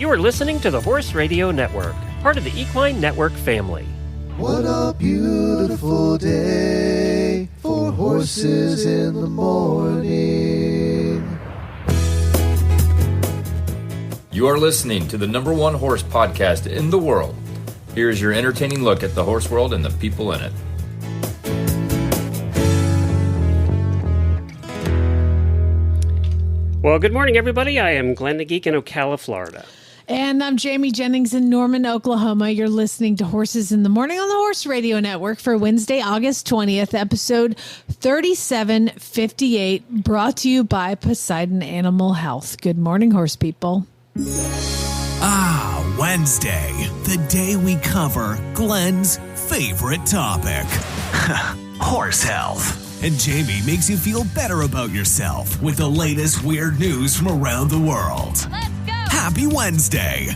You are listening to the Horse Radio Network, part of the Equine Network family. What a beautiful day for horses in the morning. You are listening to the number one horse podcast in the world. Here is your entertaining look at the horse world and the people in it. Well, good morning, everybody. I am Glenn the Geek in Ocala, Florida. And I'm Jamie Jennings in Norman, Oklahoma. You're listening to Horses in the Morning on the Horse Radio Network for Wednesday, August 20th, episode 3758, brought to you by Poseidon Animal Health. Good morning, horse people. Ah, Wednesday, the day we cover Glenn's favorite topic, horse health. And Jamie makes you feel better about yourself with the latest weird news from around the world. Let's go! Happy Wednesday!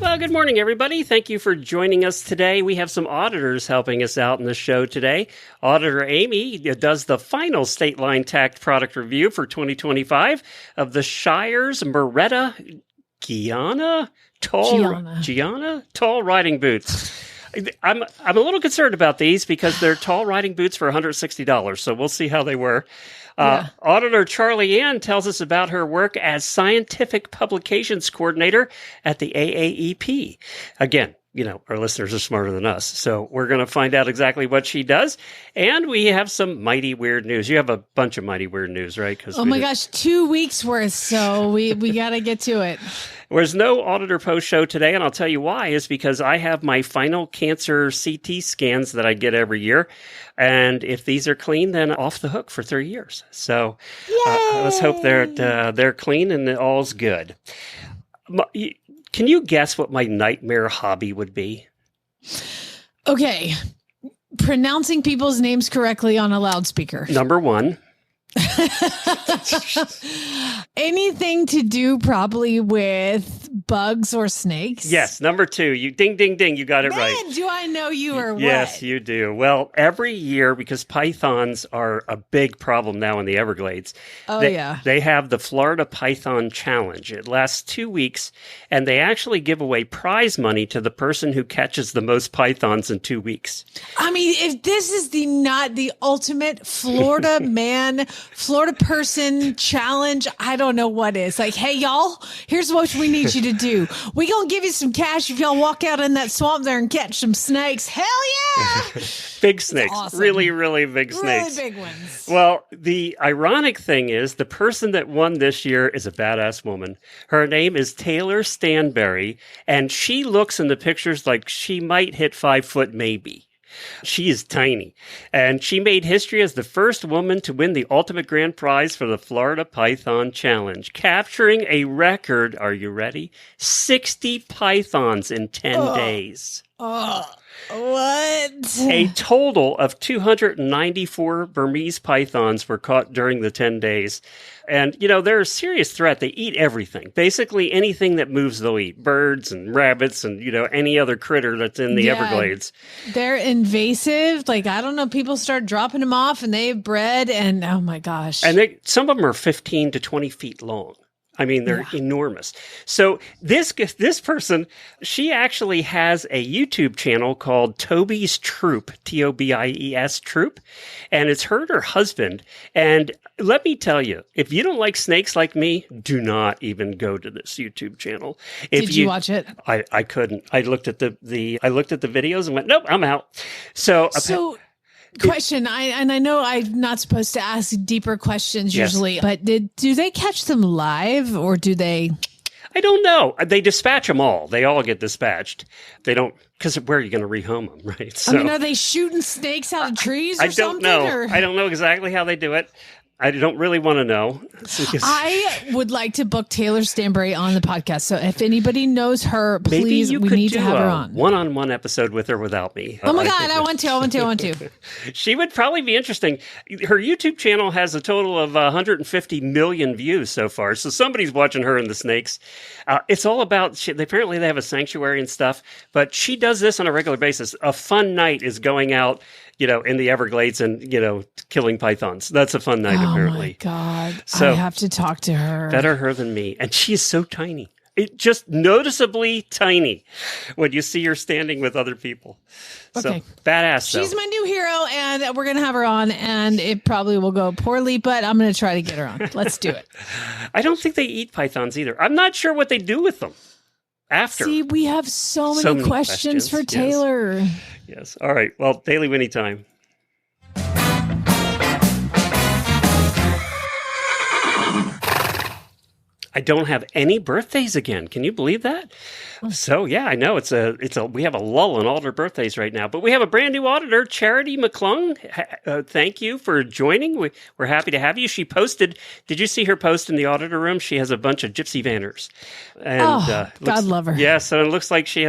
Well, good morning, everybody. Thank you for joining us today. We have some auditors helping us out in the show today. Auditor Amy does the final State Line Tack Product review for 2025 of the Shires Moretta Gianna tall riding boots. I'm a little concerned about these because they're tall riding boots for $160, so we'll see how they were. Auditor Charli Ann tells us about her work as Scientific Publications Coordinator at the AAEP. Again, you know, our listeners are smarter than us, so we're going to find out exactly what she does. And we have some mighty weird news. You have a bunch of mighty weird news, right? Oh my gosh, 2 weeks worth, so we got to get to it. There's no Auditor Post Show today, and I'll tell you why, is because I have my final cancer CT scans that I get every year. And if these are clean, then off the hook for 3 years. So let's hope they're clean and all's good. Can you guess what my nightmare hobby would be? Okay. Pronouncing people's names correctly on a loudspeaker. Number one. Anything to do probably with bugs or snakes? Yes. Number two. You ding, ding, ding. You got it right. Man, do I know you or what? Yes, you do. Well, every year, because pythons are a big problem now in the Everglades. They have the Florida Python Challenge. It lasts 2 weeks, and they actually give away prize money to the person who catches the most pythons in 2 weeks. I mean, if this is not the ultimate Florida man, Florida person challenge, I don't know what is. Like, hey, y'all, here's what we need you to do. We gonna give you some cash if y'all walk out in that swamp there and catch some snakes. Hell yeah! Big snakes. Awesome. Really, really big snakes. Really big ones. Well, the ironic thing is the person that won this year is a badass woman. Her name is Taylor Stanberry, and she looks in the pictures like she might hit 5 foot maybe. She is tiny, and she made history as the first woman to win the ultimate grand prize for the Florida Python Challenge, capturing a record, are you ready? 60 pythons in 10 days. What? A total of 294 Burmese pythons were caught during the 10 days. And, you know, they're a serious threat. They eat everything. Basically, anything that moves, they'll eat. Birds and rabbits and, you know, any other critter that's in the Everglades. They're invasive. Like, I don't know, people start dropping them off and they have bred and, oh my gosh. And some of them are 15 to 20 feet long. I mean, they're enormous. So this person, she actually has a YouTube channel called Toby's Troop, Tobies Troop, and it's her and her husband. And let me tell you, if you don't like snakes like me, do not even go to this YouTube channel. Did you watch it? I couldn't. I looked at the videos and went, nope, I'm out. So question, I know I'm not supposed to ask deeper questions usually, but do they catch them live or do they? I don't know. They dispatch them all. They all get dispatched. They don't, because where are you going to rehome them, right? So, I mean, are they shooting snakes out of trees or something? I don't know. I don't know exactly how they do it. I don't really want to know. I would like to book Taylor Stanberry on the podcast. So if anybody knows her, please, we need to have her on. One-on-one episode with her without me. Oh my God, I want to. She would probably be interesting. Her YouTube channel has a total of 150 million views so far. So somebody's watching her and the snakes. It's all about, apparently they have a sanctuary and stuff, but she does this on a regular basis. A fun night is going out in the Everglades and, killing pythons. That's a fun night, apparently. Oh, my God. So, I have to talk to her. Better her than me. And she's so tiny. Just noticeably tiny when you see her standing with other people. Okay. So, badass, though. She's my new hero, and we're going to have her on, and it probably will go poorly, but I'm going to try to get her on. Let's do it. I don't think they eat pythons either. I'm not sure what they do with them after. See, we have so many questions for Taylor. Yes. All right. Well, Daily Winnie time. I don't have any birthdays again. Can you believe that? So yeah, I know we have a lull in auditor birthdays right now, but we have a brand new auditor, Charity McClung. Thank you for joining. We're happy to have you. She posted. Did you see her post in the auditor room? She has a bunch of gypsy vanners. And, God love her. Yeah, so it looks like she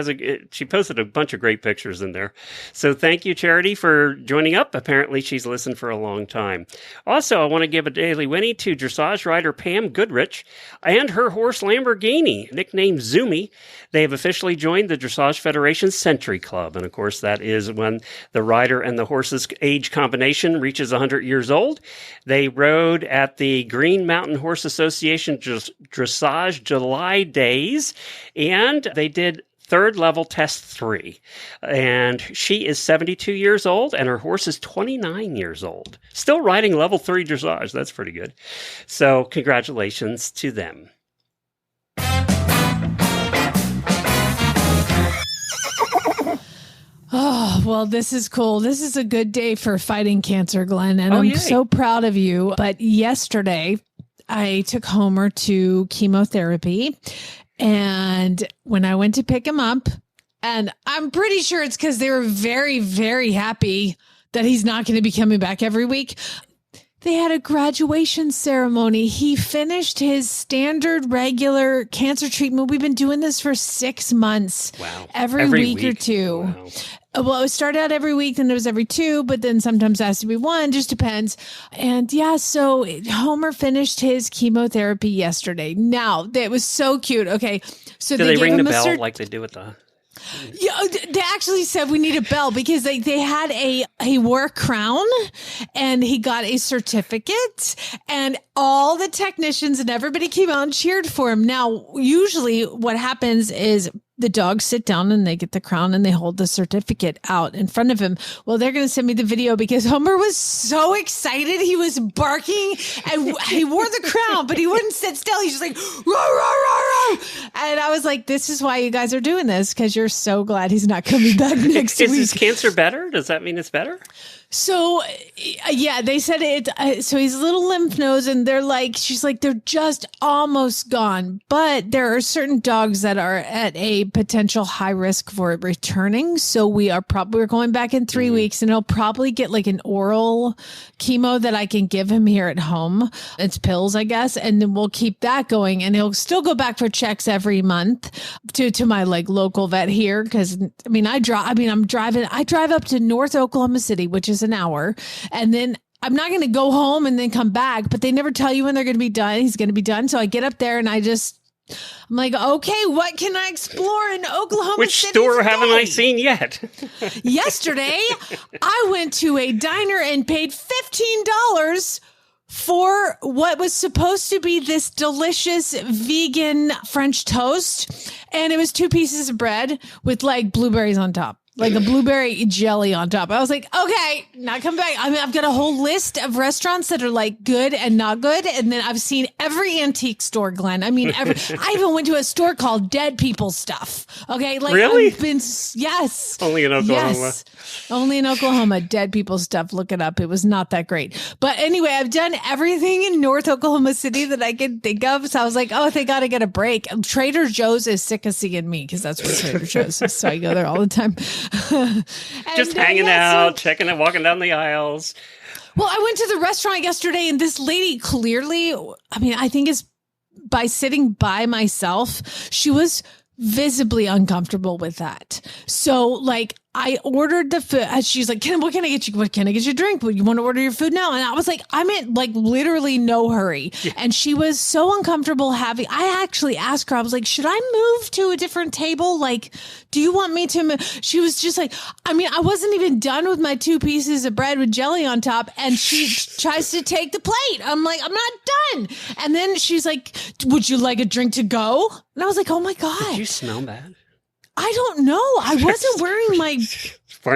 posted a bunch of great pictures in there. So thank you, Charity, for joining up. Apparently, she's listened for a long time. Also, I want to give a Daily Winnie to dressage rider Pam Goodrich and her horse Lamborghini, nicknamed Zoomy. They have officially joined the Dressage Federation's Century Club. And of course, that is when the rider and the horse's age combination reaches 100 years old. They rode at the Green Mountain Horse Association Dressage July Days, and they did third level test 3. And she is 72 years old and her horse is 29 years old. Still riding level 3 dressage. That's pretty good. So congratulations to them. Oh, well, this is cool. This is a good day for fighting cancer, Glenn, and I'm so proud of you. But yesterday, I took Homer to chemotherapy, and when I went to pick him up, and I'm pretty sure it's because they were very, very happy that he's not going to be coming back every week. They had a graduation ceremony. He finished his standard regular cancer treatment. We've been doing this for 6 months. Wow. Every week or two. Wow. Well, it started out every week, then it was every 2, but then sometimes it has to be 1, just depends. And yeah, so Homer finished his chemotherapy yesterday. Now, that was so cute. Okay. So do they ring the bell like they do with the... Yeah, they actually said we need a bell because they had he wore a crown and he got a certificate and all the technicians and everybody came out and cheered for him. Now, usually what happens is the dogs sit down and they get the crown and they hold the certificate out in front of him. Well, they're going to send me the video because Homer was so excited. He was barking and he wore the crown, but he wouldn't sit still. He's just like, roar, roar, roar, roar. And I was like, this is why you guys are doing this, because you're so glad he's not coming back next week. Is his cancer better? Does that mean it's better? So, yeah, they said it. So he's a little lymph nodes and she's like, they're just almost gone. But there are certain dogs that are at a potential high risk for it returning. So we're going back in 3 weeks and he'll probably get like an oral chemo that I can give him here at home. It's pills, I guess. And then we'll keep that going and he'll still go back for checks every month to my like local vet here. Cause I drive up to North Oklahoma City, which is an hour, and then I'm not going to go home and then come back, but they never tell you when they're going to be done. He's going to be done. So I get up there and I'm like, okay, what can I explore in Oklahoma Which City store today? haven't I seen yet? Yesterday, I went to a diner and paid $15 for what was supposed to be this delicious vegan French toast. And it was 2 pieces of bread with like blueberries on top. Like a blueberry jelly on top. I was like, okay, not come back. I've got a whole list of restaurants that are like good and not good. And then I've seen every antique store, Glenn. I even went to a store called Dead People Stuff. Okay. Like, really? Yes. Only in Oklahoma. Yes. Only in Oklahoma. Dead People Stuff. Look it up. It was not that great. But anyway, I've done everything in North Oklahoma City that I could think of. So I was like, oh, they got to get a break. Trader Joe's is sick of seeing me because that's what Trader Joe's is. So I go there all the time. Just hanging out, checking it, walking down the aisles. Well, I went to the restaurant yesterday and this lady clearly, I think it's by sitting by myself, she was visibly uncomfortable with that. So like I ordered the food. She's like, what can I get you? What can I get you a drink? You want to order your food now? And I was like, I'm in like literally no hurry. Yeah. And she was so uncomfortable I actually asked her, I was like, should I move to a different table? Like, do you want me to move? She was just like, I mean, I wasn't even done with my 2 pieces of bread with jelly on top. And she tries to take the plate. I'm like, I'm not done. And then she's like, would you like a drink to go? And I was like, oh my God. Did you smell bad? I don't know. I wasn't wearing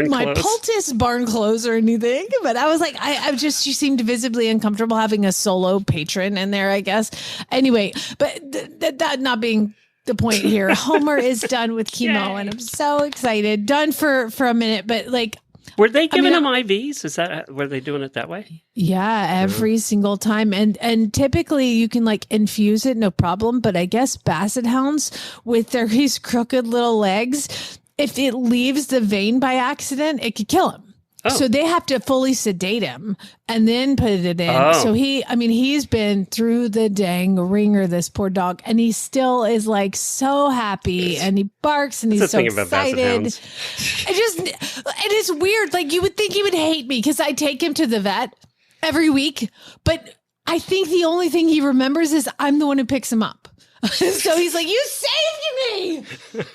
my poultice barn clothes or anything, but I was like, she seemed visibly uncomfortable having a solo patron in there, I guess. Anyway, but that not being the point here, Homer is done with chemo and I'm so excited. Done for a minute, but like, were they giving him IVs? Were they doing it that way? Yeah, every single time. And typically you can like infuse it, no problem. But I guess basset hounds with these crooked little legs, if it leaves the vein by accident, it could kill him. Oh. So they have to fully sedate him and then put it in. Oh. So he's been through the dang ringer, this poor dog, and he still is like so happy and he barks and he's so excited. It is weird. Like you would think he would hate me because I take him to the vet every week, but I think the only thing he remembers is I'm the one who picks him up. So he's like, you saved me.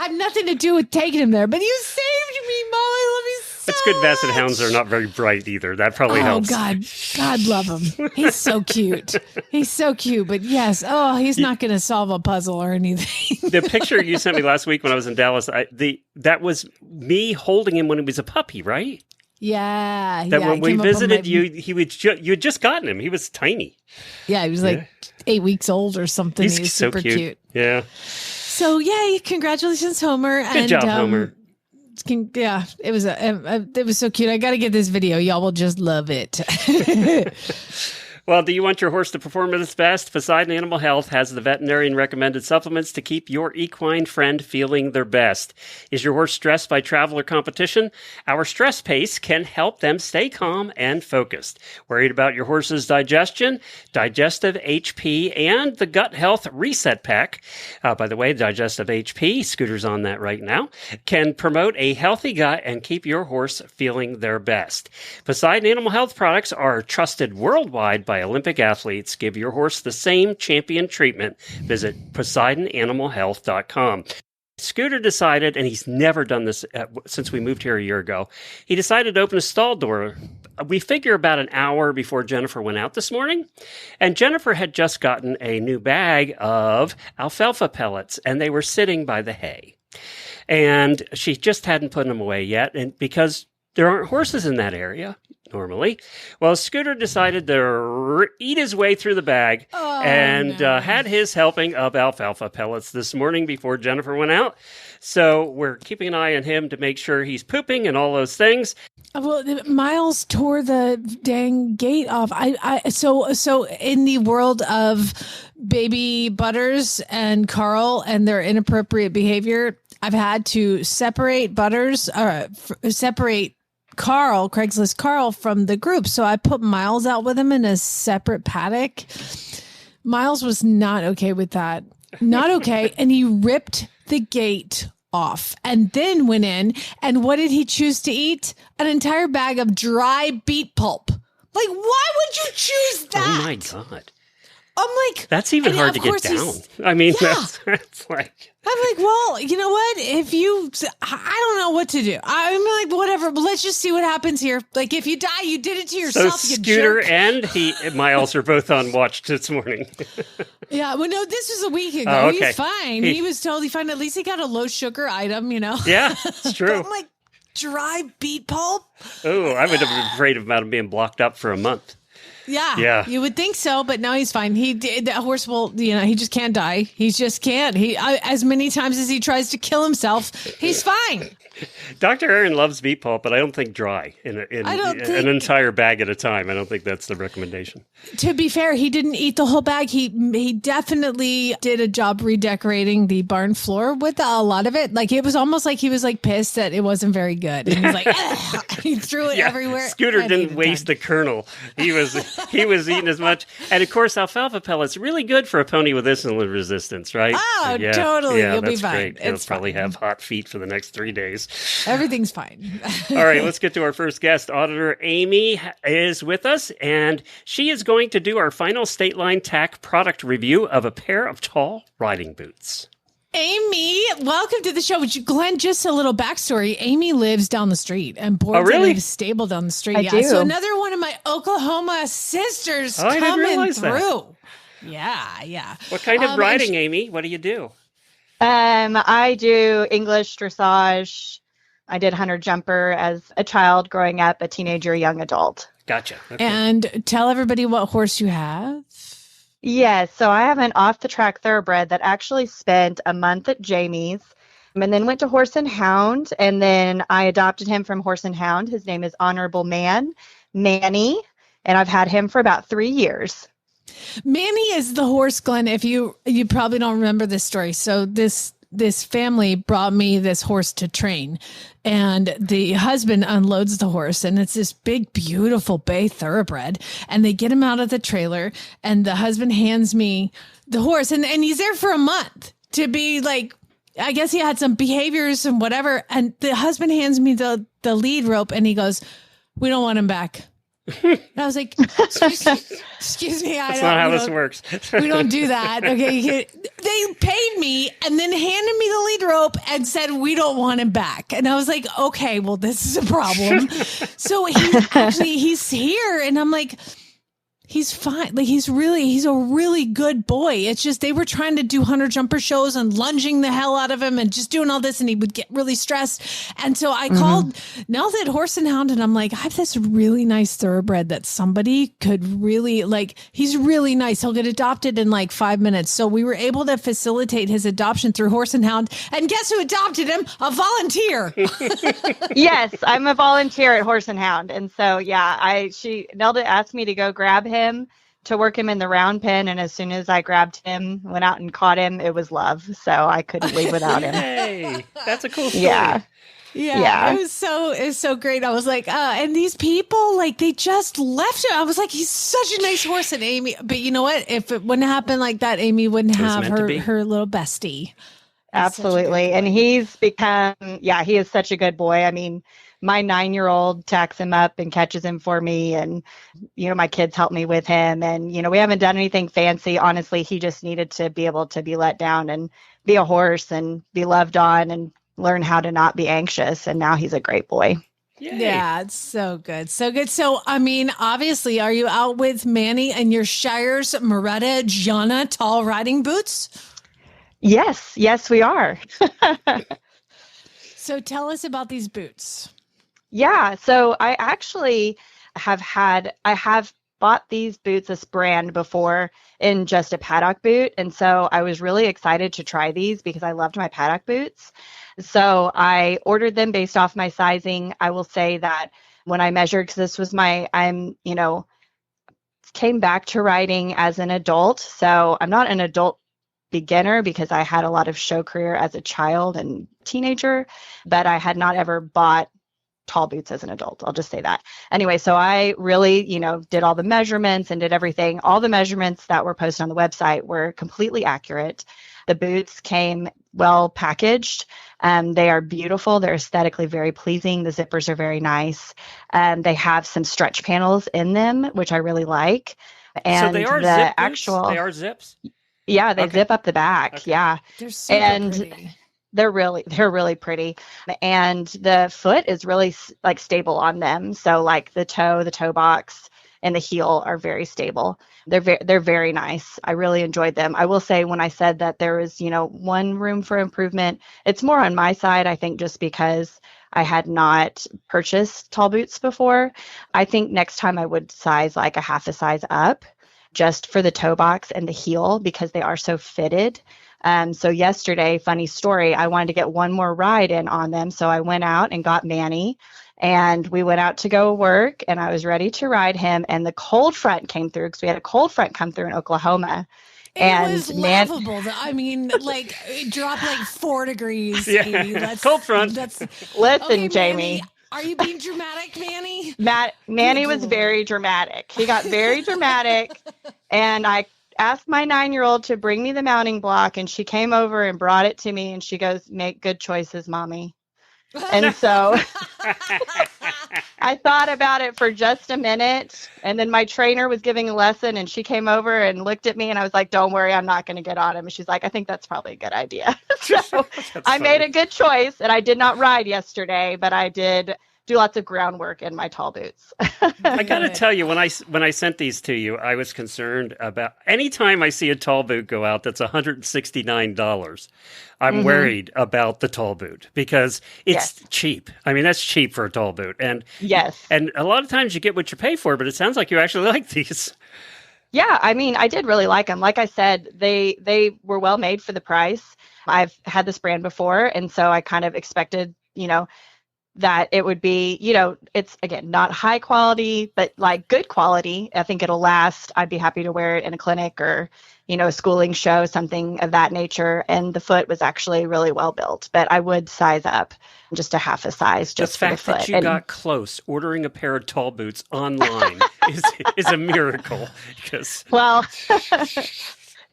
I have nothing to do with taking him there, but you saved me, Mom. I love you so It's good basset hounds are not very bright either. That probably helps. Oh, God love him. He's so cute. He's so cute. But yes, he's not going to solve a puzzle or anything. The picture you sent me last week when I was in Dallas, that was me holding him when he was a puppy, right? Yeah. When we visited you, you had just gotten him. He was tiny. Yeah, he was like 8 weeks old or something. He's he was so super cute. Yeah. So yay! Congratulations, Homer. Good job, Homer. Yeah, it was so cute. I got to get this video. Y'all will just love it. Well, do you want your horse to perform at its best? Poseidon Animal Health has the veterinarian recommended supplements to keep your equine friend feeling their best. Is your horse stressed by travel or competition? Our Stress Pace can help them stay calm and focused. Worried about your horse's digestion? Digestive HP and the Gut Health Reset Pack. By the way, Digestive HP, Scooter's on that right now, can promote a healthy gut and keep your horse feeling their best. Poseidon Animal Health products are trusted worldwide by Olympic athletes. Give your horse the same champion treatment. Visit PoseidonAnimalHealth.com. Scooter decided, and he's never done this since we moved here a year ago, he decided to open a stall door. We figure about an hour before Jennifer went out this morning. And Jennifer had just gotten a new bag of alfalfa pellets, and they were sitting by the hay. And she just hadn't put them away yet, and because there aren't horses in that area normally. Well, Scooter decided to eat his way through the bag had his helping of alfalfa pellets this morning before Jennifer went out. So we're keeping an eye on him to make sure he's pooping and all those things. Well, Miles tore the dang gate off. So in the world of baby Butters and Carl and their inappropriate behavior, I've had to separate Carl, Craigslist Carl, from the group. So I put Miles out with him in a separate paddock. Miles was not okay with that. Not okay. And he ripped the gate off and then went in. And what did he choose to eat? An entire bag of dry beet pulp. Like, why would you choose that? Oh my God. I'm like, that's even hard to get down. I mean, that's like, I'm like, well, you know what? I don't know what to do. I'm like, whatever, but let's just see what happens here. Like, if you die, you did it to yourself. So Scooter and Miles are both on watch this morning. Yeah, well, no, this was a week ago. Oh, okay. He's fine. He was totally fine. At least he got a low sugar item, you know? Yeah, it's true. I'm like, dry beet pulp? Oh, I would have been afraid about him being blocked up for a month. Yeah, you would think so, but no, he's fine. The horse will, he just can't die. He just can't. As many times as he tries to kill himself, he's fine. Dr. Aaron loves beet pulp, but I don't think dry in I don't think- an entire bag at a time. I don't think that's the recommendation. To be fair, he didn't eat the whole bag. He definitely did a job redecorating the barn floor with a lot of it. Like it was almost like he was like pissed that it wasn't very good, and he's like, "Ugh." He threw it everywhere. Scooter and didn't ate a waste ton. the kernel. He was eating as much. And of course, alfalfa pellets really good for a pony with insulin resistance, right? Oh, totally. Yeah, You'll be that's fine. great. He'll It's probably fine. have hot feet for the next 3 days. Everything's fine. All right, let's get to our first guest. Auditor Amy is with us, and she is going to do our final State Line Tack Product review of a pair of tall riding boots. Amy, welcome to the show. Glenn, just a little backstory. Amy lives down the street and boards really? at a stable down the street. I do. So another one of my Oklahoma sisters I didn't coming realize that. through. Yeah. What kind of and riding, Amy? What do you do? I do English dressage. I did hunter jumper as a child growing up, a teenager, young adult. Gotcha. Okay. And tell everybody what horse you have. Yes, so I have an off-the-track thoroughbred that actually spent a month at Jamie's and then went to Horse and Hound, and then I adopted him from Horse and Hound. His name is Honorable Manny, and I've had him for about 3 years. Manny is the horse, Glenn. If you probably don't remember this story. So this family brought me this horse to train, and the husband unloads the horse, and it's this big, beautiful bay thoroughbred, and they get him out of the trailer, and the husband hands me the horse, and he's there for a month to be like, I guess he had some behaviors and whatever, and the husband hands me the lead rope, and he goes, "We don't want him back." And I was like, excuse me. That's not how this works. We don't do that. Okay. They paid me and then handed me the lead rope and said, "We don't want him back." And I was like, okay, well, this is a problem. So he's here. And I'm like, he's fine. Like he's a really good boy. It's just, they were trying to do hunter jumper shows and lunging the hell out of him and just doing all this. And he would get really stressed. And so I called Nelson Horse and Hound, and I'm like, I have this really nice thoroughbred that somebody could really like. He's really nice. He'll get adopted in like 5 minutes. So we were able to facilitate his adoption through Horse and Hound. And guess who adopted him? A volunteer. Yes, I'm a volunteer at Horse and Hound, and so Nelda asked me to go grab him to work him in the round pen, and as soon as I grabbed him, went out and caught him, it was love. So I couldn't leave without him. Hey, that's a cool story. Yeah. Yeah, it was so great. I was like, and these people, like, they just left him. I was like, he's such a nice horse. And Amy, but you know what? If it wouldn't happen like that, Amy wouldn't have meant to be. her little bestie. Absolutely. And he's become, he is such a good boy. I mean, my 9-year-old tacks him up and catches him for me. And, my kids help me with him. And, we haven't done anything fancy. Honestly, he just needed to be able to be let down and be a horse and be loved on and learn how to not be anxious. And now he's a great boy. Yay. Yeah, it's so good. So good. So, I mean, obviously, are you out with Manny and your Shires, Moretta, Gianna, tall riding boots? Yes, we are. So tell us about these boots. Yeah, so I actually I have bought these boots, this brand, before in just a paddock boot. And so I was really excited to try these because I loved my paddock boots. So I ordered them based off my sizing. I will say that when I measured, because this was came back to riding as an adult. So I'm not an adult beginner because I had a lot of show career as a child and teenager, but I had not ever bought tall boots as an adult. I'll just say that. Anyway, so I really, did all the measurements and did everything. All the measurements that were posted on the website were completely accurate. The boots came well packaged. They are beautiful. They're aesthetically very pleasing. The zippers are very nice. They have some stretch panels in them, which I really like. And so they are the zip actual, boots? They are zips? Yeah, they Okay. zip up the back. Okay. Yeah. They're super And pretty. they're really pretty. And the foot is really like stable on them. So like the toe box and the heel are very stable. They're very nice. I really enjoyed them. I will say, when I said that there was, one room for improvement, it's more on my side, I think, just because I had not purchased tall boots before. I think next time I would size like a half a size up just for the toe box and the heel because they are so fitted. So yesterday, funny story, I wanted to get one more ride in on them. So I went out and got Manny, and we went out to go work, and I was ready to ride him. And the cold front came through because we had a cold front come through in Oklahoma. It was laughable. I mean, like, it dropped like 4 degrees. Yeah. That's, Cold front. Listen, okay, Jamie. Manny, are you being dramatic, Manny? Manny was very dramatic. He got very dramatic, and I asked my 9-year-old to bring me the mounting block, and she came over and brought it to me, and she goes, "Make good choices, Mommy." And so I thought about it for just a minute, and then my trainer was giving a lesson, and she came over and looked at me, and I was like, "Don't worry, I'm not going to get on him." And she's like, "I think that's probably a good idea." So I made a good choice, and I did not ride yesterday, but I did do lots of groundwork in my tall boots. I got to tell you, when I sent these to you, I was concerned about anytime I see a tall boot go out that's $169. I'm worried about the tall boot because it's cheap. I mean, that's cheap for a tall boot. And and a lot of times you get what you pay for, but it sounds like you actually like these. Yeah, I mean, I did really like them. Like I said, they were well made for the price. I've had this brand before, and so I kind of expected, that it would be, it's, again, not high quality, but like good quality. I think it'll last. I'd be happy to wear it in a clinic or, a schooling show, something of that nature. And the foot was actually really well built, but I would size up just a half a size just for the foot. The fact that you got close ordering a pair of tall boots online is a miracle. Well,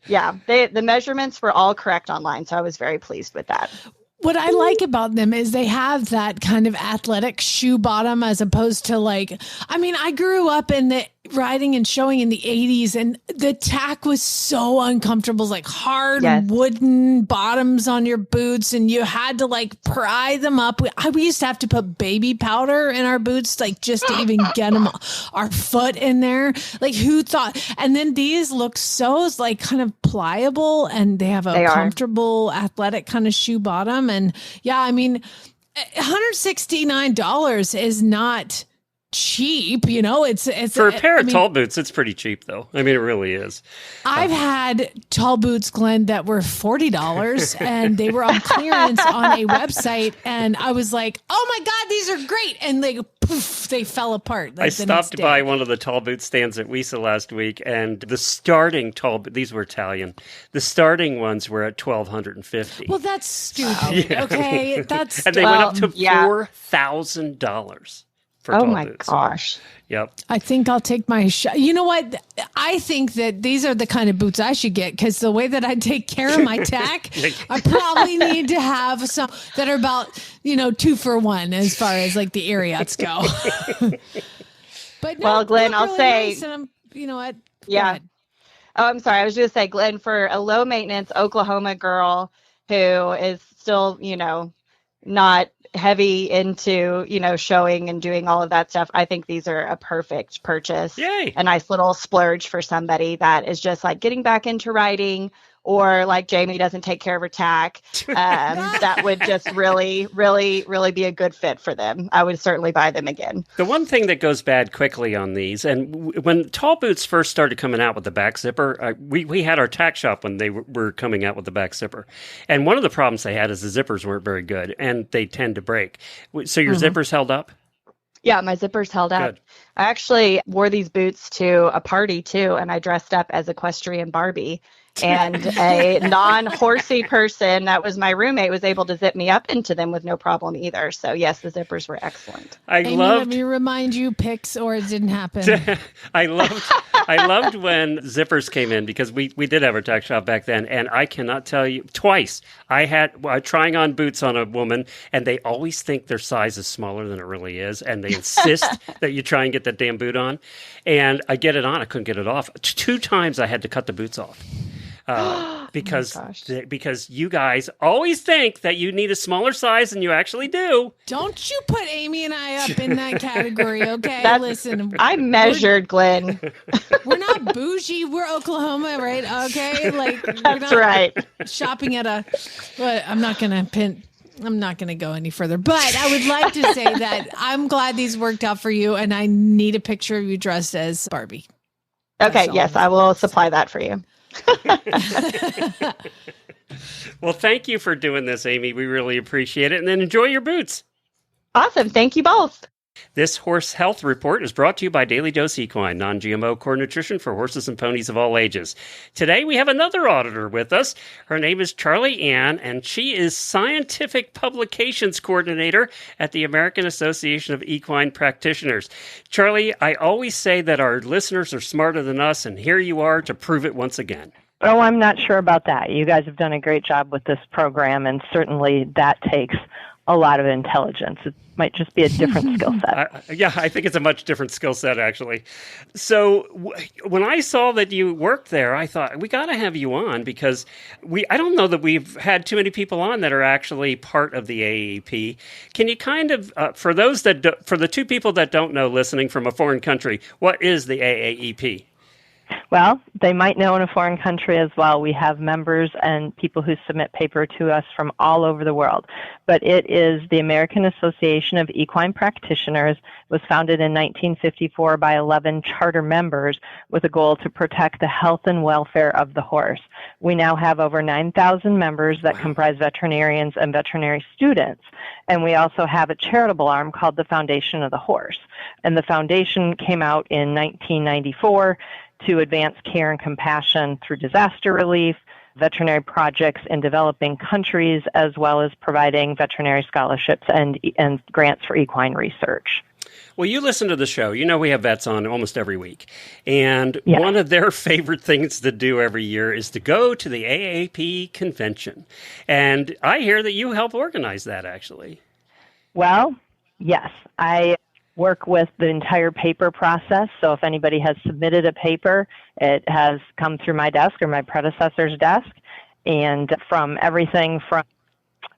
yeah, the measurements were all correct online, so I was very pleased with that. What I like about them is they have that kind of athletic shoe bottom as opposed to I grew up in the riding and showing in the 80s, and the tack was so uncomfortable. It's like hard wooden bottoms on your boots, and you had to pry them up. We used to have to put baby powder in our boots, just to even get our foot in there. Who thought? And then these look so kind of pliable, and they have a comfortable athletic kind of shoe bottom. And yeah, I mean, $169 is not cheap, it's for a pair of tall boots. It's pretty cheap, though. I mean, it really is. I've had tall boots, Glenn, that were $40, and they were on clearance on a website, and I was like, "Oh my god, these are great!" And they fell apart. I stopped by one of the tall boot stands at Wisa last week, and the starting these were Italian. The starting ones were at $1,250. Well, that's stupid. Yeah. Okay, that's and they went up to $4,000. Oh my gosh. Yep. I think I'll take my shot. You know what? I think that these are the kind of boots I should get because the way that I take care of my tack, I probably need to have some that are about, 2 for 1 as far as the Ariats go. But no, well, Glenn, I'll really say, nice, and you know what? Yeah. Oh, I'm sorry. I was going to say, Glenn, for a low maintenance Oklahoma girl who is still, not heavy into, showing and doing all of that stuff, I think these are a perfect purchase. Yay. A nice little splurge for somebody that is just getting back into riding, or Jamie doesn't take care of her tack. That would just really, really, really be a good fit for them. I would certainly buy them again. The one thing that goes bad quickly on these, and when tall boots first started coming out with the back zipper, we had our tack shop when they were coming out with the back zipper. And one of the problems they had is the zippers weren't very good, and they tend to break. So your zippers held up? Yeah, my zippers held up. Good. I actually wore these boots to a party, too, and I dressed up as Equestrian Barbie. And a non-horsey person that was my roommate was able to zip me up into them with no problem either. So yes, the zippers were excellent. Amy, let me remind you, pics or it didn't happen. I loved when zippers came in because we did have our tack shop back then, and I cannot tell you twice I had trying on boots on a woman, and they always think their size is smaller than it really is, and they insist that you try and get that damn boot on. And I get it on, I couldn't get it off. 2 times I had to cut the boots off. Because you guys always think that you need a smaller size than you actually do. Don't you put Amy and I up in that category, okay? Listen. I measured, Glenn. We're not bougie. We're Oklahoma, right? Okay? That's right. Shopping at I'm not going to go any further, but I would like to say that I'm glad these worked out for you, and I need a picture of you dressed as Barbie. Okay, yes, I will supply that for you. Well, thank you for doing this, Amy. We really appreciate it. And then enjoy your boots. Awesome. Thank you both. This Horse Health Report is brought to you by Daily Dose Equine, non-GMO core nutrition for horses and ponies of all ages. Today, we have another auditor with us. Her name is Charli Ann, and she is Scientific Publications Coordinator at the American Association of Equine Practitioners. Charli, I always say that our listeners are smarter than us, and here you are to prove it once again. Oh, I'm not sure about that. You guys have done a great job with this program, and certainly that takes a lot of intelligence. It might just be a different skill set. I think it's a much different skill set, actually. So when I saw that you worked there, I thought, we got to have you on because I don't know that we've had too many people on that are actually part of the AAEP. Can you kind of, for the two people that don't know listening from a foreign country, what is the AAEP? Well, they might know in a foreign country as well. We have members and people who submit paper to us from all over the world. But it is the American Association of Equine Practitioners. It was founded in 1954 by 11 charter members with a goal to protect the health and welfare of the horse. We now have over 9,000 members that comprise veterinarians and veterinary students. And we also have a charitable arm called the Foundation of the Horse. And the foundation came out in 1994 to advance care and compassion through disaster relief, veterinary projects in developing countries, as well as providing veterinary scholarships and grants for equine research. Well, you listen to the show. You know we have vets on almost every week. And one of their favorite things to do every year is to go to the AAEP convention. And I hear that you help organize that, actually. Well, yes. I work with the entire paper process. So if anybody has submitted a paper, it has come through my desk or my predecessor's desk. And from everything from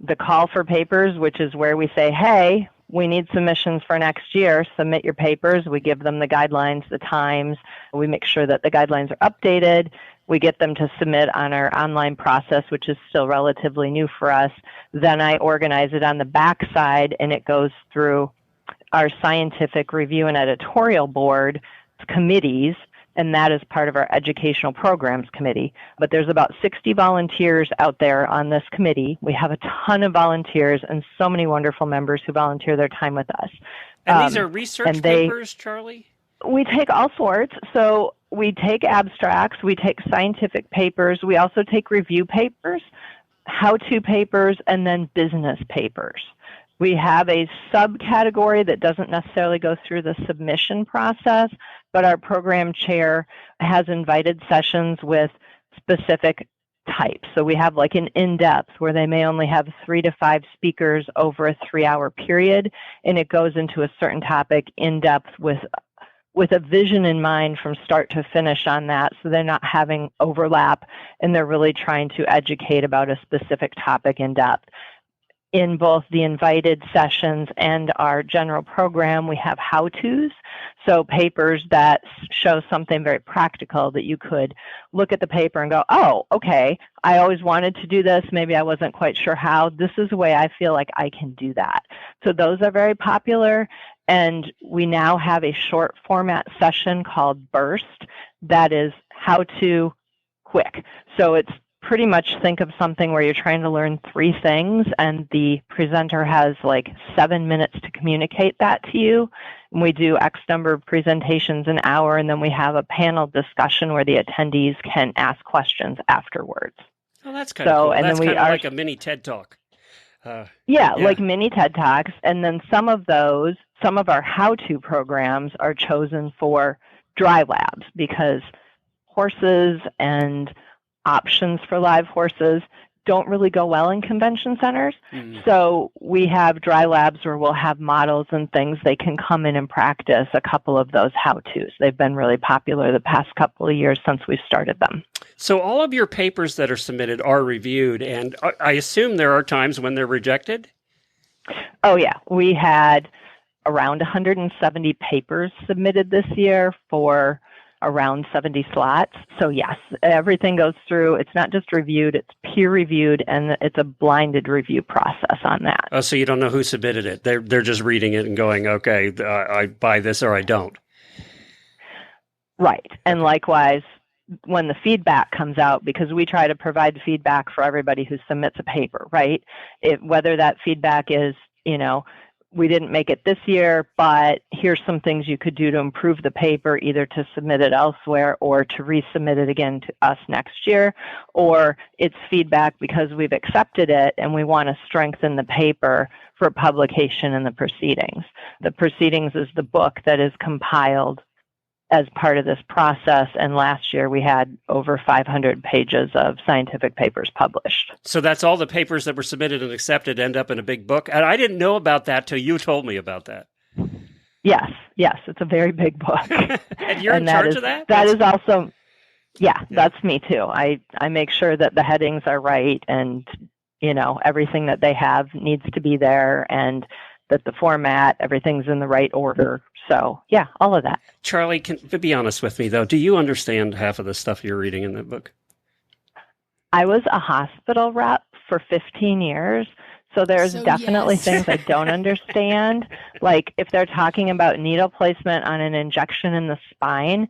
the call for papers, which is where we say, hey, we need submissions for next year, submit your papers. We give them the guidelines, the times. We make sure that the guidelines are updated. We get them to submit on our online process, which is still relatively new for us. Then I organize it on the back side, and it goes through our scientific review and editorial board committees, and that is part of our educational programs committee. But there's about 60 volunteers out there on this committee. We have a ton of volunteers and so many wonderful members who volunteer their time with us. And these are research papers, Charli? We take all sorts. So we take abstracts, we take scientific papers, we also take review papers, how-to papers, and then business papers. We have a subcategory that doesn't necessarily go through the submission process, but our program chair has invited sessions with specific types. So we have like an in-depth where they may only have 3 to 5 speakers over a 3-hour period, and it goes into a certain topic in-depth with a vision in mind from start to finish on that, so they're not having overlap, and they're really trying to educate about a specific topic in depth. In both the invited sessions and our general program, we have how-tos, so papers that show something very practical that you could look at the paper and go, oh, okay, I always wanted to do this. Maybe I wasn't quite sure how. This is the way I feel like I can do that. So those are very popular, and we now have a short format session called Burst that is how-to quick. So it's pretty much think of something where you're trying to learn 3 things and the presenter has like 7 minutes to communicate that to you. And we do X number of presentations an hour, and then we have a panel discussion where the attendees can ask questions afterwards. Oh, that's kind of cool. And that's then kind of like a mini TED Talk. Like mini TED Talks. And then some of our how-to programs are chosen for dry labs because horses and options for live horses don't really go well in convention centers. So we have dry labs where we'll have models and things they can come in and practice a couple of those how-tos. They've been really popular the past couple of years since we've started them. So all of your papers that are submitted are reviewed, and I assume there are times when they're rejected? Oh, yeah. We had around 170 papers submitted this year for around 70 slots. So yes, everything goes through. It's not just reviewed, it's peer reviewed, and it's a blinded review process on that. Oh, so you don't know who submitted it. They're just reading it and going, okay, I buy this or I don't. Right. And likewise, when the feedback comes out, because we try to provide feedback for everybody who submits a paper, right? Whether that feedback is, we didn't make it this year, but here's some things you could do to improve the paper, either to submit it elsewhere or to resubmit it again to us next year, or it's feedback because we've accepted it and we want to strengthen the paper for publication in the proceedings. The proceedings is the book that is compiled as part of this process, and last year we had over 500 pages of scientific papers published. So that's all the papers that were submitted and accepted end up in a big book? And I didn't know about that till you told me about that. Yes, it's a very big book. And you're in charge of that? That is also, that's me too. I make sure that the headings are right, and everything that they have needs to be there, and that the format, everything's in the right order. So, all of that. Charli, be honest with me, though. Do you understand half of the stuff you're reading in that book? I was a hospital rep for 15 years, so there's definitely things I don't understand. Like if they're talking about needle placement on an injection in the spine,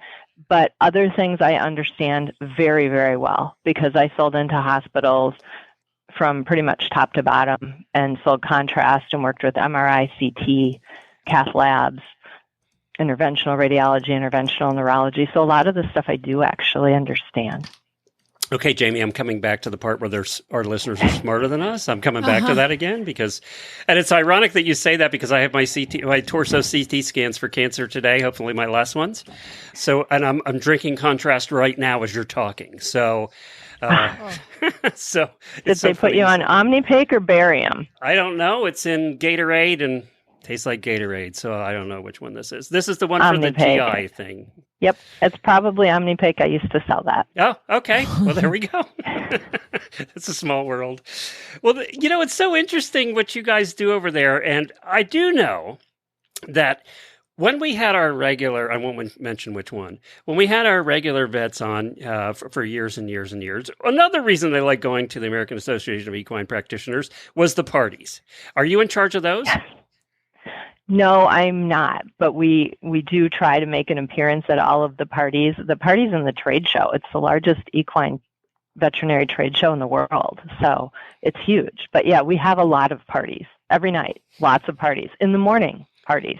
but other things I understand very, very well because I sold into hospitals from pretty much top to bottom and sold contrast and worked with MRI, CT, cath labs, interventional radiology, interventional neurology. So a lot of the stuff I do actually understand. Okay, Jamie, I'm coming back to the part where our listeners are smarter than us. I'm coming back to that again and it's ironic that you say that because I have my torso CT scans for cancer today, hopefully my last ones. So, and I'm drinking contrast right now as you're talking. So, so did they put you on Omnipaque or barium? I don't know. It's in Gatorade and tastes like Gatorade. So I don't know which one this is. This is the one for the GI thing. Yep. It's probably Omnipaque. I used to sell that. Oh, okay. Well, there we go. It's a small world. Well, it's so interesting what you guys do over there. And I do know that when we had our regular, I won't mention which one, when we had our regular vets on for years and years and years, another reason they like going to the American Association of Equine Practitioners was the parties. Are you in charge of those? No, I'm not, but we do try to make an appearance at all of the parties. The parties in the trade show, it's the largest equine veterinary trade show in the world, so it's huge. But we have a lot of parties every night, lots of parties. In the morning, parties.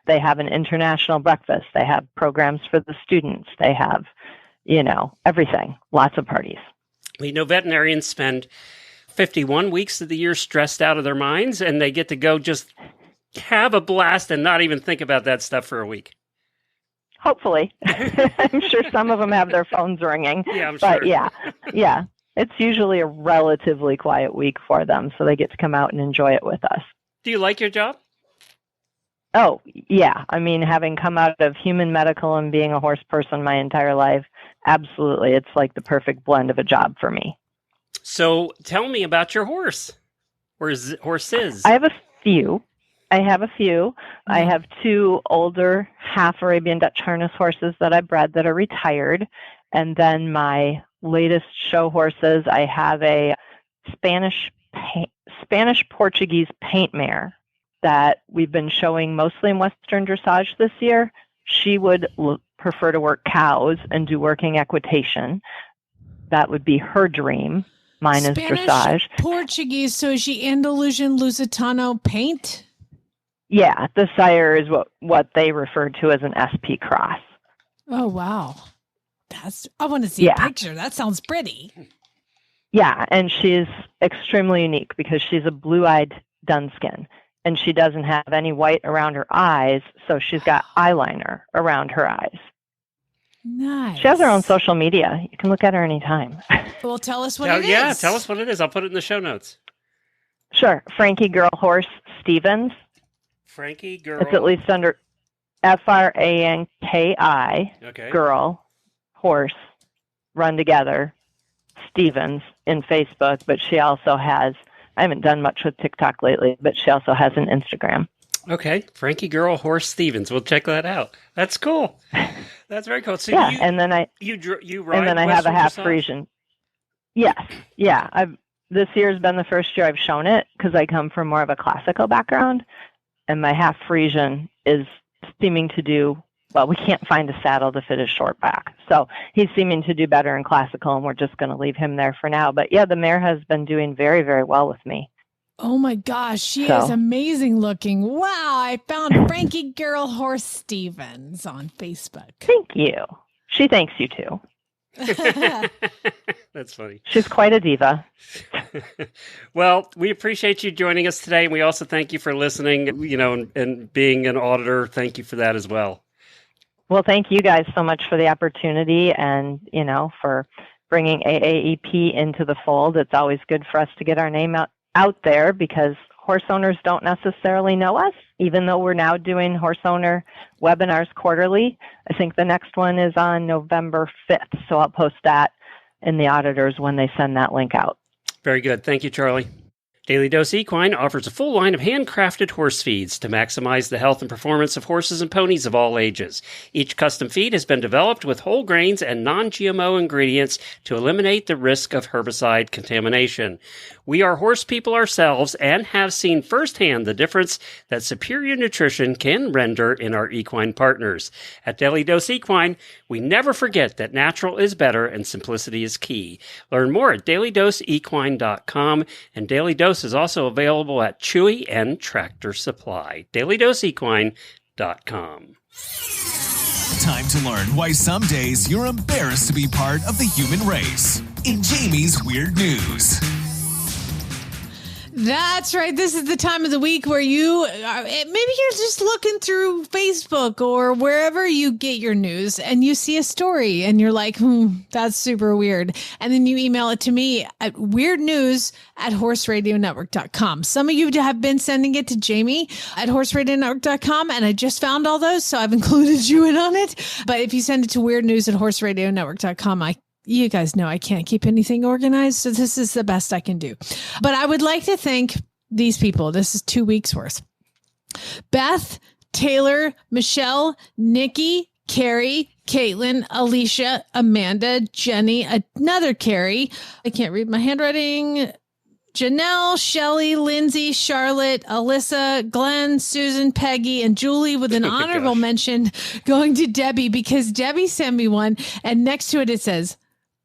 They have an international breakfast. They have programs for the students. They have, everything, lots of parties. We know veterinarians spend 51 weeks of the year stressed out of their minds, and they get to go just have a blast and not even think about that stuff for a week. Hopefully. I'm sure some of them have their phones ringing. Yeah, I'm sure. But it's usually a relatively quiet week for them, so they get to come out and enjoy it with us. Do you like your job? Oh, yeah. I mean, having come out of human medical and being a horse person my entire life, absolutely. It's like the perfect blend of a job for me. So tell me about your horse. Horses. I have a few. I have two older half Arabian Dutch harness horses that I bred that are retired. And then my latest show horses, I have a Spanish Portuguese paint mare that we've been showing mostly in Western dressage this year. She would prefer to work cows and do working equitation. That would be her dream. Mine is dressage. Portuguese, so is she Andalusian Lusitano paint? Yeah, the sire is what they refer to as an SP cross. Oh, wow. I want to see a picture. That sounds pretty. Yeah, and she's extremely unique because she's a blue-eyed dunskin, and she doesn't have any white around her eyes, so she's got eyeliner around her eyes. Nice. She has her own social media. You can look at her anytime. Well, tell us what it is. Yeah, tell us what it is. I'll put it in the show notes. Sure. Frankie Girl Horse Stevens. Frankie Girl. It's at least under FRANKI. Okay. Girl Horse Run Together Stevens in Facebook, but she also has, I haven't done much with TikTok lately, but she also has an Instagram. Okay. Frankie Girl Horse Stevens. We'll check that out. That's cool. That's very cool. So and then I ride and then I have a half Frisian. Yes. Yeah. This year's been the first year I've shown it because I come from more of a classical background, and my half Frisian is seeming to do well, we can't find a saddle to fit his short back. So he's seeming to do better in classical, and we're just going to leave him there for now. But yeah, the mare has been doing very, very well with me. Oh my gosh, she is amazing looking. Wow, I found Frankie Girl Horse Stevens on Facebook. Thank you. She thanks you too. That's funny. She's quite a diva. Well, we appreciate you joining us today. And we also thank you for listening, and being an auditor. Thank you for that as well. Well, thank you guys so much for the opportunity and, for bringing AAEP into the fold. It's always good for us to get our name out there because horse owners don't necessarily know us, even though we're now doing horse owner webinars quarterly. I think the next one is on November 5th, so I'll post that in the auditors when they send that link out. Very good. Thank you, Charlie. Daily Dose Equine offers a full line of handcrafted horse feeds to maximize the health and performance of horses and ponies of all ages. Each custom feed has been developed with whole grains and non-GMO ingredients to eliminate the risk of herbicide contamination. We are horse people ourselves and have seen firsthand the difference that superior nutrition can render in our equine partners. At Daily Dose Equine, we never forget that natural is better and simplicity is key. Learn more at dailydoseequine.com, and Daily Dose is also available at Chewy and Tractor Supply. dailydoseequine.com. Time to learn why some days you're embarrassed to be part of the human race. In Jamie's Weird News. That's right. This is the time of the week where maybe you're just looking through Facebook or wherever you get your news and you see a story and you're like, that's super weird. And then you email it to me at weirdnews@horseradionetwork.com. Some of you have been sending it to Jamie at horseradionetwork.com, and I just found all those, so I've included you in on it. But if you send it to weirdnews@horseradionetwork.com, you guys know I can't keep anything organized, so this is the best I can do. But I would like to thank these people. This is 2 weeks worth. Beth, Taylor, Michelle, Nikki, Carrie, Caitlin, Alicia, Amanda, Jenny, another Carrie. I can't read my handwriting. Janelle, Shelly, Lindsay, Charlotte, Alyssa, Glenn, Susan, Peggy, and Julie, with an honorable mention going to Debbie, because Debbie sent me one, and next to it, it says,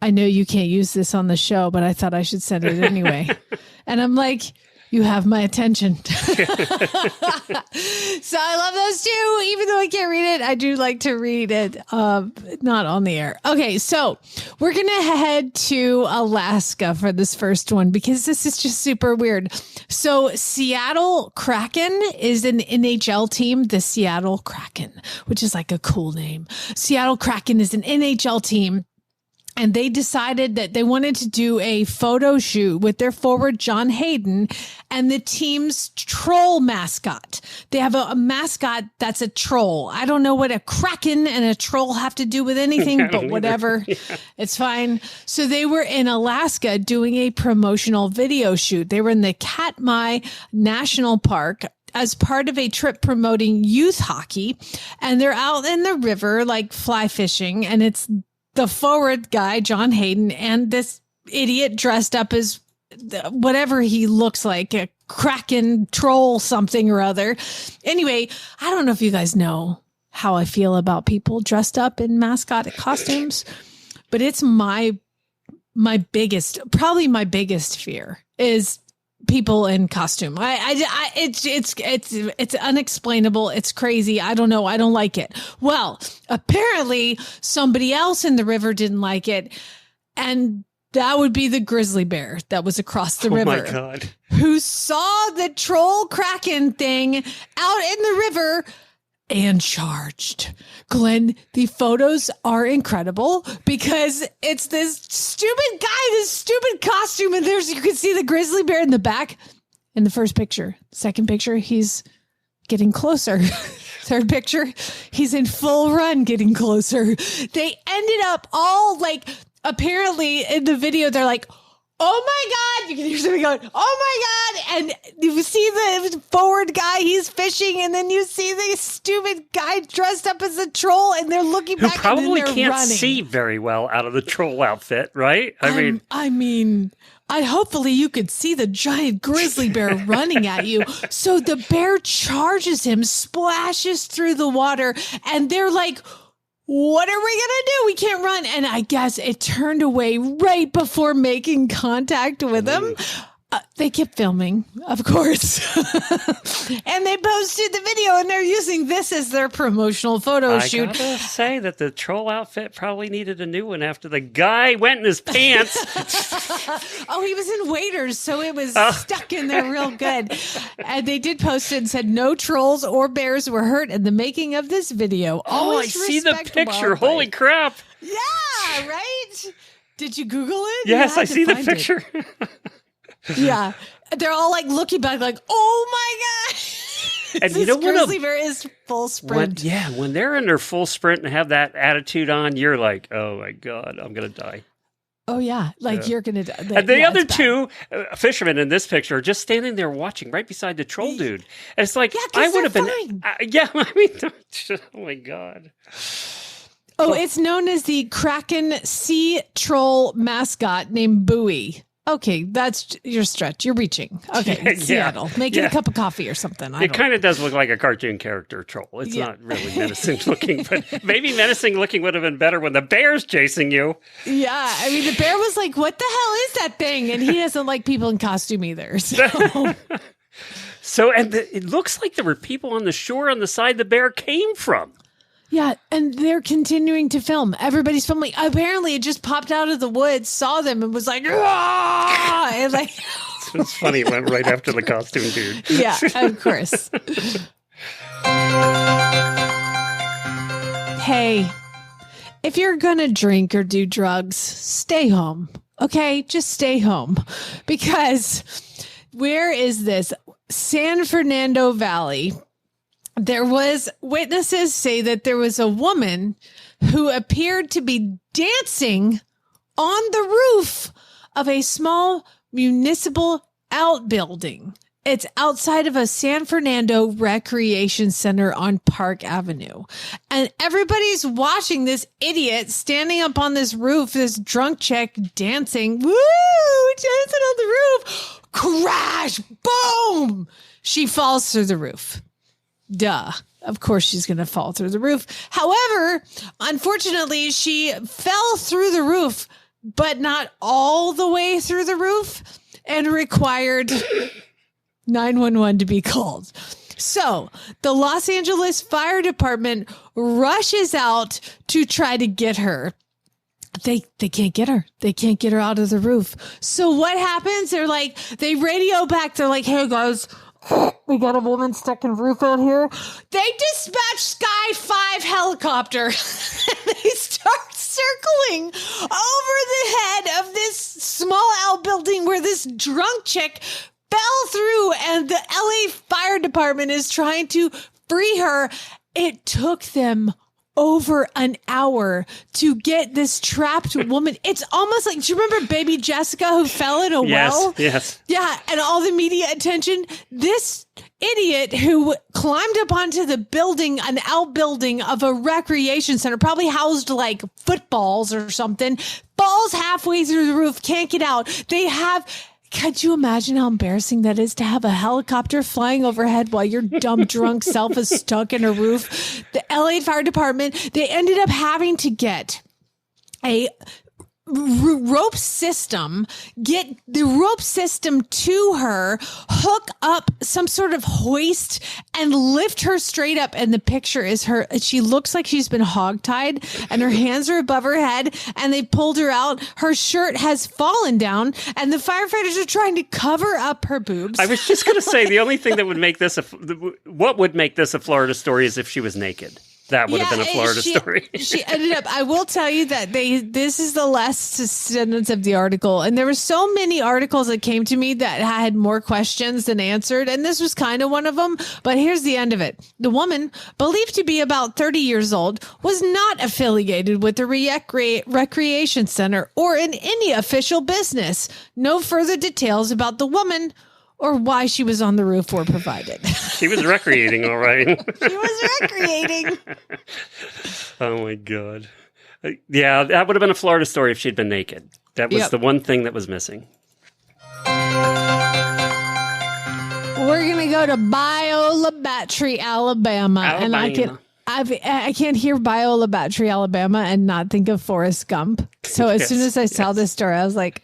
I know you can't use this on the show, but I thought I should send it anyway. And I'm like, you have my attention. So I love those too. Even though I can't read it, I do like to read it, not on the air. Okay, so we're going to head to Alaska for this first one because this is just super weird. So Seattle Kraken is an NHL team, the Seattle Kraken, which is like a cool name. Seattle Kraken is an NHL team. And they decided that they wanted to do a photo shoot with their forward, John Hayden, and the team's troll mascot. They have a mascot that's a troll. I don't know what a kraken and a troll have to do with anything, but whatever. Yeah. It's fine. So they were in Alaska doing a promotional video shoot. They were in the Katmai National Park as part of a trip promoting youth hockey. And they're out in the river, like fly fishing, and it's the forward guy, John Hayden, and this idiot dressed up as whatever he looks like, a kraken troll something or other. Anyway, I don't know if you guys know how I feel about people dressed up in mascot costumes, but it's my biggest fear is people in costume. It's unexplainable. It's crazy. I don't know. I don't like it. Well, apparently somebody else in the river didn't like it. And that would be the grizzly bear that was across the river. Oh my God. Who saw the troll kraken thing out in the river and charged. Glenn, the photos are incredible because it's this stupid guy, this stupid costume, and you can see the grizzly bear in the back in the first picture. Second picture, he's getting closer. Third picture, he's in full run getting closer. They ended up all apparently in the video, they're like, oh my God, you can hear somebody going, oh my God. And you see the forward guy, he's fishing. And then you see the stupid guy dressed up as a troll and they're looking Who back probably and then they're can't running. see very well out of the troll outfit, right? Hopefully you could see the giant grizzly bear running at you. So the bear charges him, splashes through the water, and they're like, what are we going to do? We can't run. And I guess it turned away right before making contact with him. They kept filming, of course. And they posted the video, and they're using this as their promotional photo shoot. I gotta say that the troll outfit probably needed a new one after the guy went in his pants. Oh, he was in waders, so it was stuck in there real good. And they did post it and said no trolls or bears were hurt in the making of this video. I see the picture. Holy crap. Yeah, right? Did you Google it? Yes, I see the picture. Yeah. They're all like looking back like, oh my God. And this you know what? grizzly bear is full sprint. When they're in their full sprint and have that attitude on, you're like, oh my God, I'm going to die. Oh, yeah. Like you're going to die. And the other two fishermen in this picture are just standing there watching right beside the troll dude. And it's like, I would have been. Oh my God. Oh, it's known as the Kraken Sea Troll mascot named Bowie. Okay, that's your stretch. You're reaching. Okay, Seattle. Make it a cup of coffee or something. It kind of does look like a cartoon character troll. It's not really menacing looking, but maybe menacing looking would have been better when the bear's chasing you. Yeah, I mean, the bear was like, what the hell is that thing? And he doesn't like people in costume either. So, it looks like there were people on the shore on the side the bear came from. Yeah, and they're continuing to film. Everybody's filming. Apparently, it just popped out of the woods, saw them, and was like, "Ah!" And like, it's funny. It went right after the costume dude. Yeah, of course. Hey, if you're gonna drink or do drugs, stay home. Okay, just stay home, because where is this? San Fernando Valley. Witnesses say that there was a woman who appeared to be dancing on the roof of a small municipal outbuilding. It's outside of a San Fernando recreation center on Park Avenue. And everybody's watching this idiot standing up on this roof, this drunk chick dancing. Woo! Dancing on the roof. Crash! Boom! She falls through the roof. Duh. Of course she's going to fall through the roof. However, unfortunately, she fell through the roof, but not all the way through the roof, and required 911 to be called. So the Los Angeles Fire Department rushes out to try to get her. They can't get her. They can't get her out of the roof. So what happens? They radio back. They're like, hey guys, we got a woman stuck in roof out here. They dispatch Sky 5 helicopter. They start circling over the head of this small outbuilding where this drunk chick fell through, and the LA Fire Department is trying to free her. It took them over an hour to get this trapped woman. It's almost like, do you remember baby Jessica who fell in a well? Yes. Yeah, and all the media attention. This idiot who climbed up onto the building, an outbuilding of a recreation center, probably housed like footballs or something, falls halfway through the roof, can't get out. Could you imagine how embarrassing that is to have a helicopter flying overhead while your dumb drunk self is stuck in a roof? The LA Fire Department, they ended up having to get a rope system, get the rope system to her, hook up some sort of hoist, and lift her straight up. And the picture is her. She looks like she's been hogtied, and her hands are above her head, and they pulled her out. Her shirt has fallen down, and the firefighters are trying to cover up her boobs. I was just going to say, the only thing that would make this what would make this a Florida story is if she was naked. That would have been a Florida story. She ended up, I will tell you that this is the last sentence of the article. And there were so many articles that came to me that had more questions than answered. And this was kind of one of them. But here's the end of it. The woman, believed to be about 30 years old, was not affiliated with the recreation center or in any official business. No further details about the woman or why she was on the roof were provided. She was recreating, all right. She was recreating. Oh, my God. Yeah, that would have been a Florida story if she'd been naked. That was the one thing that was missing. We're going to go to Biola Battery, Alabama. And I can't hear Biola Battery, Alabama and not think of Forrest Gump. So as soon as I saw this story, I was like,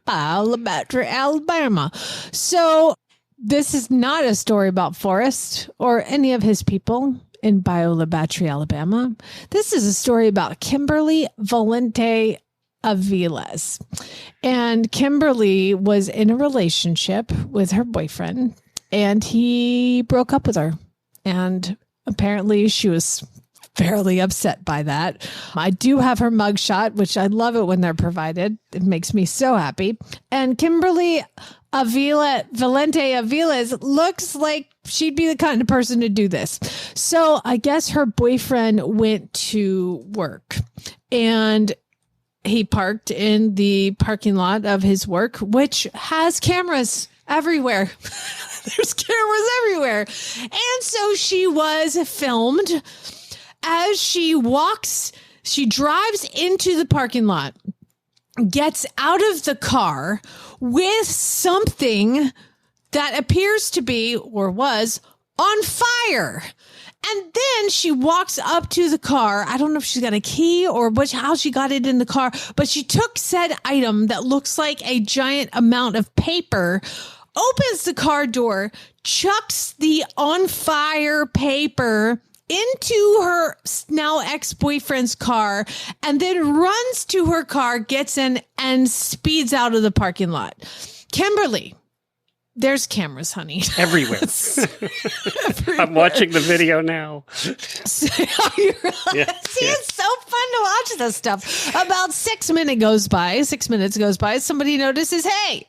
Biola Battery, Alabama. So this is not a story about Forrest or any of his people in Biola Battery, Alabama. This is a story about Kimberly Valente Aviles. And Kimberly was in a relationship with her boyfriend, and he broke up with her. And apparently she was fairly upset by that. I do have her mugshot, which I love it when they're provided. It makes me so happy. And Kimberly Valente Aviles looks like she'd be the kind of person to do this. So I guess her boyfriend went to work and he parked in the parking lot of his work, which has cameras everywhere. There's cameras everywhere. And so she was filmed as she drives into the parking lot, gets out of the car with something that appears to be or was on fire. And then she walks up to the car. I don't know if she's got a key or how she got it in the car, but she took said item that looks like a giant amount of paper, opens the car door, chucks the on fire paper into her now ex-boyfriend's car, and then runs to her car, gets in, and speeds out of the parking lot. Kimberly, there's cameras, honey. Everywhere. I'm watching the video now. You're right. Yeah, See, it's so fun to watch this stuff. About 6 minutes goes by. Somebody notices, hey,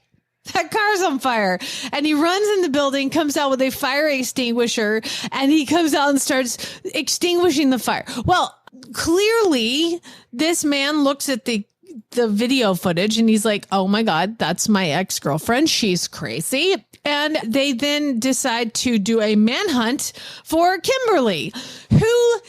that car's on fire. And he runs in the building, comes out with a fire extinguisher, and he comes out and starts extinguishing the fire. Well, clearly, this man looks at the video footage and he's like, oh my God, that's my ex-girlfriend. She's crazy. And they then decide to do a manhunt for Kimberly, who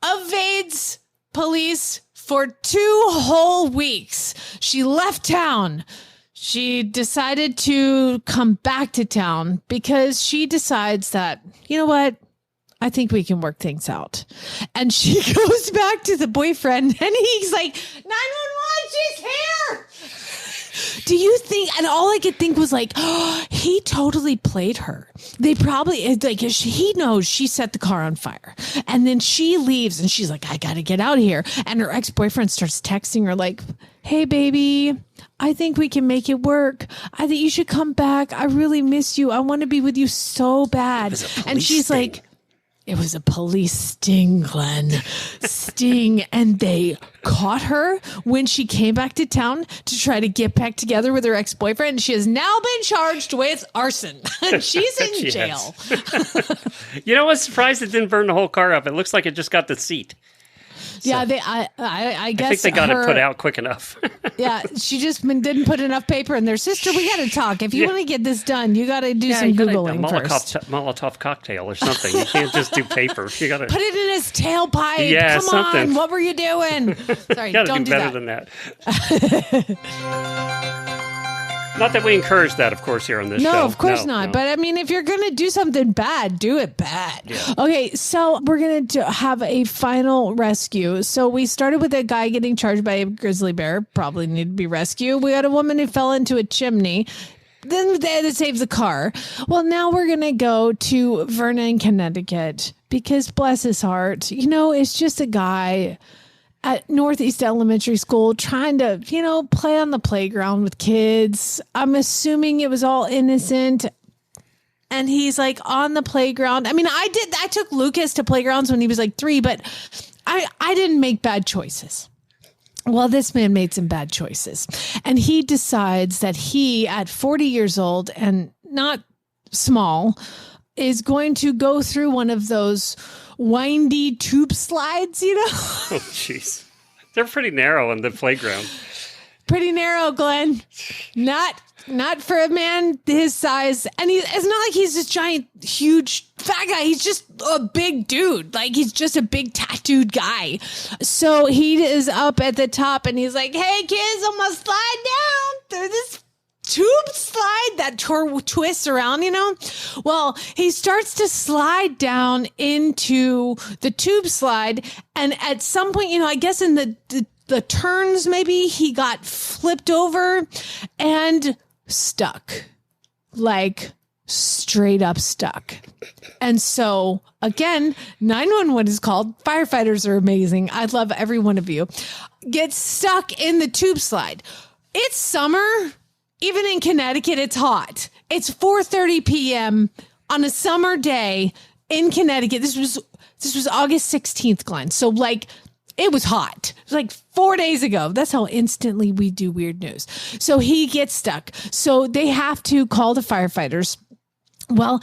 evades police for 2 whole weeks. She left town. She decided to come back to town because she decides that, you know what? I think we can work things out. And she goes back to the boyfriend and he's like, 911, she's here. Do you think, and all I could think was like, oh, he totally played her. They probably, like, he knows she set the car on fire. And then she leaves and she's like, I got to get out of here. And her ex-boyfriend starts texting her like, hey, baby, I think we can make it work. I think you should come back. I really miss you. I want to be with you so bad. And she's like, it was a police sting, Glenn. Sting. And they caught her when she came back to town to try to get back together with her ex-boyfriend. She has now been charged with arson. She's in jail. You know, I was surprised it didn't burn the whole car up. It looks like it just got the seat. Yeah, I guess I think they got it put out quick enough. Yeah, she just didn't put enough paper in there. Sister, we got to talk. If you want to get this done, you got to do some Googling first. Molotov cocktail or something. You can't just do paper. You got to put it in his tailpipe. Yeah, Come something. on, what were you doing? Sorry, don't do better than that. Not that we encourage that, of course, here on this show. No, of course not. No. But I mean, if you're going to do something bad, do it bad. Yeah. Okay, so we're going to have a final rescue. So we started with a guy getting charged by a grizzly bear, probably needed to be rescued. We had a woman who fell into a chimney. Then they had to save the car. Well, now we're going to go to Vernon, Connecticut, because bless his heart, you know, it's just a guy at Northeast Elementary School trying to, you know, play on the playground with kids. I'm assuming it was all innocent. and he's like on the playground. I mean, I took Lucas to playgrounds when he was like 3, but I didn't make bad choices. Well, this man made some bad choices, and he decides that he, at 40 years old and not small, is going to go through one of those windy tube slides, you know? Oh, jeez. They're pretty narrow in the playground. Pretty narrow, Glenn. Not for a man his size. And it's not like he's this giant, huge, fat guy. He's just a big dude. Like, he's just a big tattooed guy. So he is up at the top and he's like, hey, kids, I'm going to slide down through this tube slide that twists around, you know? Well, he starts to slide down into the tube slide. And at some point, you know, I guess in the turns, maybe he got flipped over and stuck, like straight up stuck. And so again, 911 is called. Firefighters are amazing. I love every one of you. Gets stuck in the tube slide. It's summer. Even in Connecticut, it's hot. It's 4:30 p.m. on a summer day in Connecticut. This was August 16th, Glenn. So like, it was hot. It was like 4 days ago. That's how instantly we do weird news. So he gets stuck. So they have to call the firefighters. Well,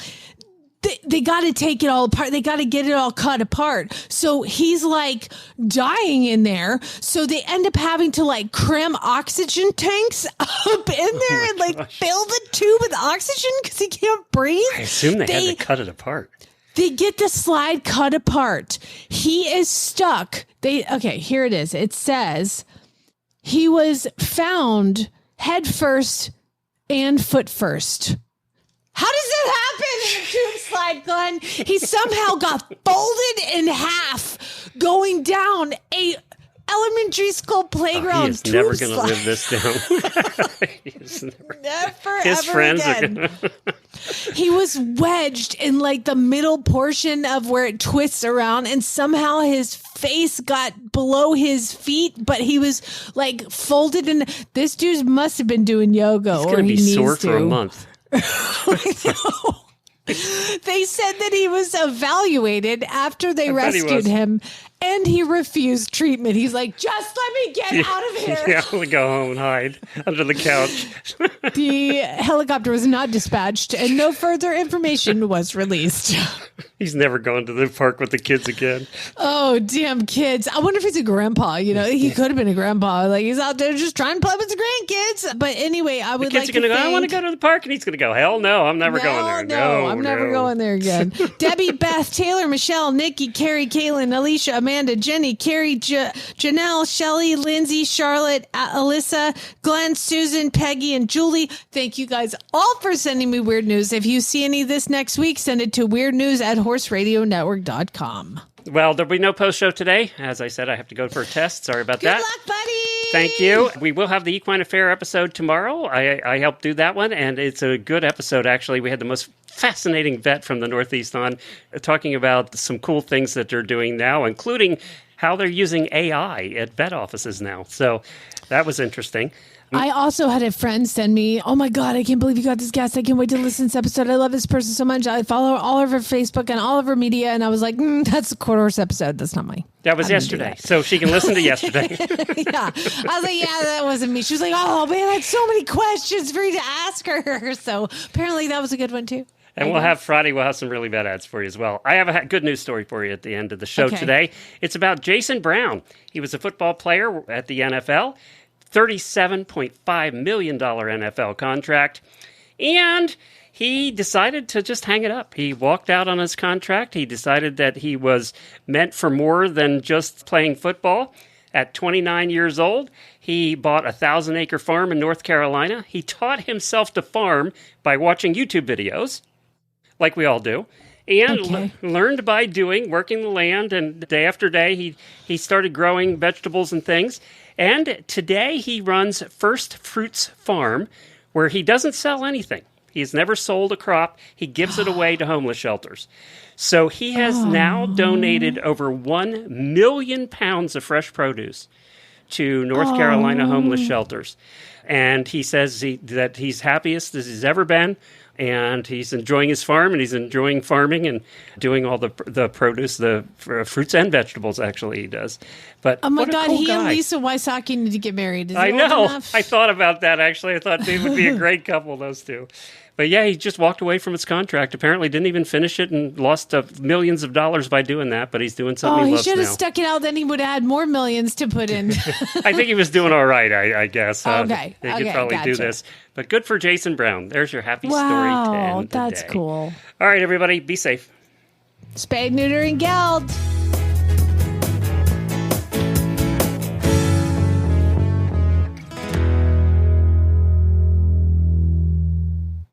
they got to take it all apart. They got to get it all cut apart. So he's like dying in there. So they end up having to like cram oxygen tanks up in there and like fill the tube with oxygen because he can't breathe. I assume they had to cut it apart. They get the slide cut apart. He is stuck. Okay, here it is. It says he was found head first and foot first. How does that happen in a tube slide, Glenn? He somehow got folded in half going down a elementary school playground. He is never going to live this down. Never, his ever friends again. Are gonna... He was wedged in like the middle portion of where it twists around, and somehow his face got below his feet, but he was like folded in. This dude must have been doing yoga. He's going to be sore for a month. They said that he was evaluated after they rescued him, and he refused treatment. He's like, just let me get out of here. Yeah, I'll go home and hide under the couch. The helicopter was not dispatched, and no further information was released. He's never going to the park with the kids again. Oh, damn kids. I wonder if he's a grandpa. You know, he could have been a grandpa. Like, he's out there just trying to play with his grandkids. But anyway, I would the like kids are going to go, I want to go to the park. And he's going to go, hell no, I'm never going there. No, I'm never going there again. Debbie, Beth, Taylor, Michelle, Nikki, Carrie, Kaylin, Alicia, Amanda, Jenny, Carrie, Janelle, Shelly, Lindsay, Charlotte, Alyssa, Glenn, Susan, Peggy, and Julie. Thank you guys all for sending me weird news. If you see any of this next week, send it to weirdnews@horseradionetwork.com. Well, there'll be no post show today. As I said, I have to go for a test. Sorry about that. Good luck, buddy. Thank you. We will have the Equine Affair episode tomorrow. I helped do that one, and it's a good episode, actually. We had the most fascinating vet from the Northeast on, talking about some cool things that they're doing now, including how they're using AI at vet offices now. So that was interesting. I also had a friend send me, oh my God, I can't believe you got this guest. I can't wait to listen to this episode. I love this person so much. I follow all of her Facebook and all of her media. And I was like, that's a Quarter Horse episode. That's not mine. That was yesterday. So she can listen to yesterday. Yeah. I was like, yeah, that wasn't me. She was like, oh man, I had so many questions for you to ask her. So apparently that was a good one too. And we'll have Friday, we'll have some really bad ads for you as well. I have a good news story for you at the end of the show today. It's about Jason Brown. He was a football player at the NFL. $37.5 million NFL contract, and he decided to just hang it up. He walked out on his contract. He decided that he was meant for more than just playing football. At 29 years old, he bought a 1,000-acre farm in North Carolina. He taught himself to farm by watching YouTube videos, like we all do, and learned by doing, working the land, and day after day, he started growing vegetables and things. And today he runs First Fruits Farm, where he doesn't sell anything. He's never sold a crop. He gives it away to homeless shelters. So he has now donated over 1 million pounds of fresh produce to North Carolina homeless shelters. And he says that he's happiest as he's ever been. And he's enjoying his farm, and he's enjoying farming and doing all the produce, the fruits and vegetables, actually, he does. But oh my what a God, cool he guy. and Lisa Wysocki need to get married. Is he I old know. enough? I thought about that, actually. I thought they would be a great couple, those two. But yeah, he just walked away from his contract. Apparently didn't even finish it and lost millions of dollars by doing that, but he's doing something he he loves should have now. stuck it out. Then he would have had more millions to put in. I think he was doing all right, I guess. Okay. He could probably do Gotcha. this. But good for Jason Brown. There's your happy Wow, story 10 that's today. cool. All right, everybody, be safe. Spay, neuter, and geld.